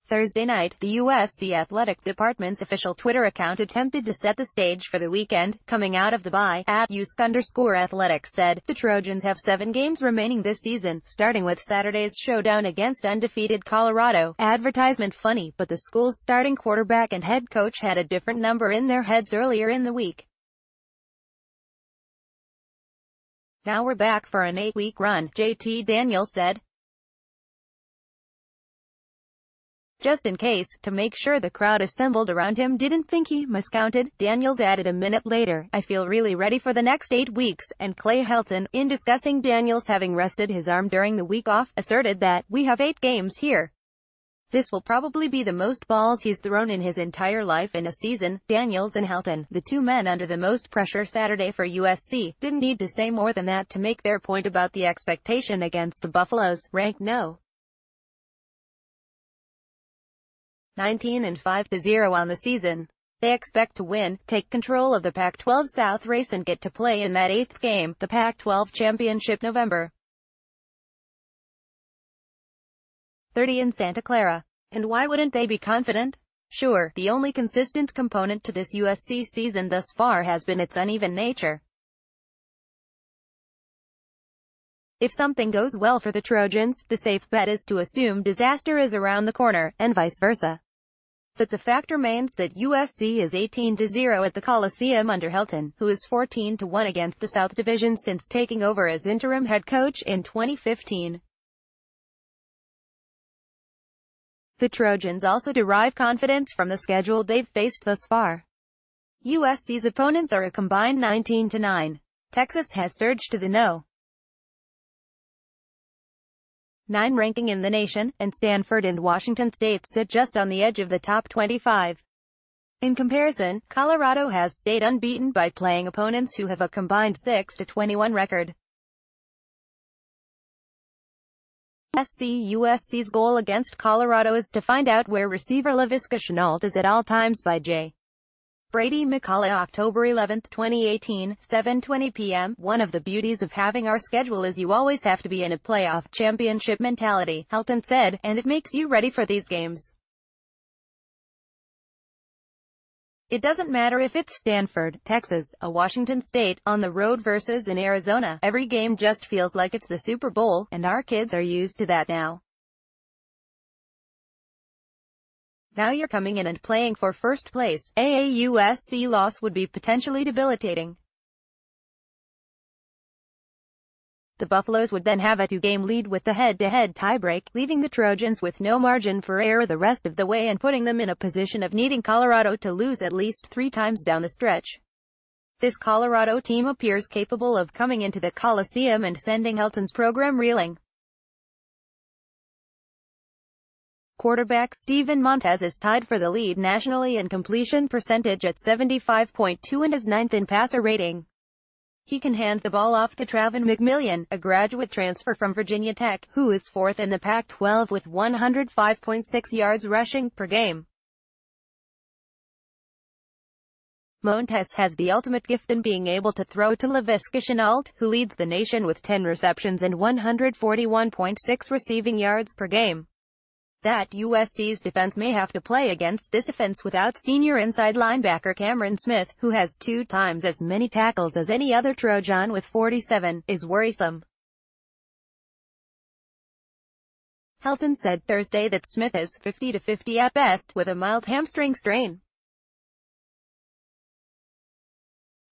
Thursday night, the USC athletic department's official Twitter account attempted to set the stage for the weekend. Coming out of the bye, @USC_athletics said, the Trojans have 7 games remaining this season, starting with Saturday's showdown against undefeated Colorado. Advertisement funny, but the school's starting quarterback and head coach had a different number in their heads earlier in the week. Now we're back for an 8-week run, JT Daniels said. Just in case, to make sure the crowd assembled around him didn't think he miscounted, Daniels added a minute later, I feel really ready for the next 8 weeks, and Clay Helton, in discussing Daniels having rested his arm during the week off, asserted that, we have 8 games here. This will probably be the most balls he's thrown in his entire life in a season. Daniels and Helton, the 2 men under the most pressure Saturday for USC, didn't need to say more than that to make their point about the expectation against the Buffaloes, ranked no. 19-5-0 on the season. They expect to win, take control of the Pac-12 South race and get to play in that 8th game, the Pac-12 championship November 30 in Santa Clara. And why wouldn't they be confident? Sure, the only consistent component to this USC season thus far has been its uneven nature. If something goes well for the Trojans, the safe bet is to assume disaster is around the corner, and vice versa. But the fact remains that USC is 18-0 at the Coliseum under Helton, who is 14-1 against the South Division since taking over as interim head coach in 2015. The Trojans also derive confidence from the schedule they've faced thus far. USC's opponents are a combined 19-9. Texas has surged to the No. 9 ranking in the nation, and Stanford and Washington State sit just on the edge of the top 25. In comparison, Colorado has stayed unbeaten by playing opponents who have a combined 6-21 record. USC's goal against Colorado is to find out where receiver Laviska Shenault is at all times by J. Brady McCullough, October 11, 2018, 7:20 p.m. One of the beauties of having our schedule is you always have to be in a playoff championship mentality, Helton said, and it makes you ready for these games. It doesn't matter if it's Stanford, Texas, a Washington State, on the road versus in Arizona. Every game just feels like it's the Super Bowl, and our kids are used to that now. Now you're coming in and playing for first place. A USC loss would be potentially debilitating. The Buffaloes would then have a 2-game lead with the head-to-head tiebreak, leaving the Trojans with no margin for error the rest of the way and putting them in a position of needing Colorado to lose at least 3 times down the stretch. This Colorado team appears capable of coming into the Coliseum and sending Helton's program reeling. Quarterback Steven Montez is tied for the lead nationally in completion percentage at 75.2 and is 9th in passer rating. He can hand the ball off to Travon McMillian, a graduate transfer from Virginia Tech, who is 4th in the Pac-12 with 105.6 yards rushing per game. Montez has the ultimate gift in being able to throw to Laviska Shenault, who leads the nation with 10 receptions and 141.6 receiving yards per game. That USC's defense may have to play against this offense without senior inside linebacker Cameron Smith, who has 2 times as many tackles as any other Trojan with 47, is worrisome. Helton said Thursday that Smith is 50-50 at best, with a mild hamstring strain.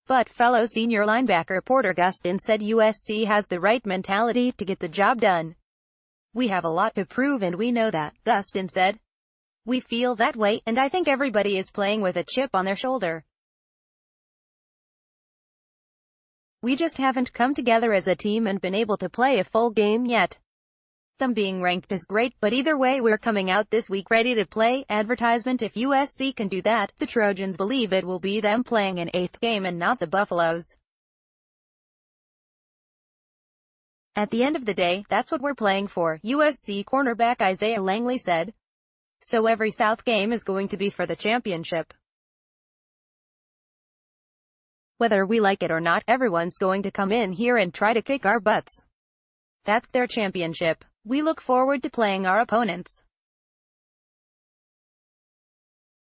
But fellow senior linebacker Porter Gustin said USC has the right mentality to get the job done. We have a lot to prove and we know that, Gustin said. We feel that way, and I think everybody is playing with a chip on their shoulder. We just haven't come together as a team and been able to play a full game yet. Them being ranked is great, but either way we're coming out this week ready to play. Advertisement: if USC can do that, the Trojans believe it will be them playing an 8th game and not the Buffaloes. At the end of the day, that's what we're playing for, USC cornerback Isaiah Langley said. So every South game is going to be for the championship. Whether we like it or not, everyone's going to come in here and try to kick our butts. That's their championship. We look forward to playing our opponents.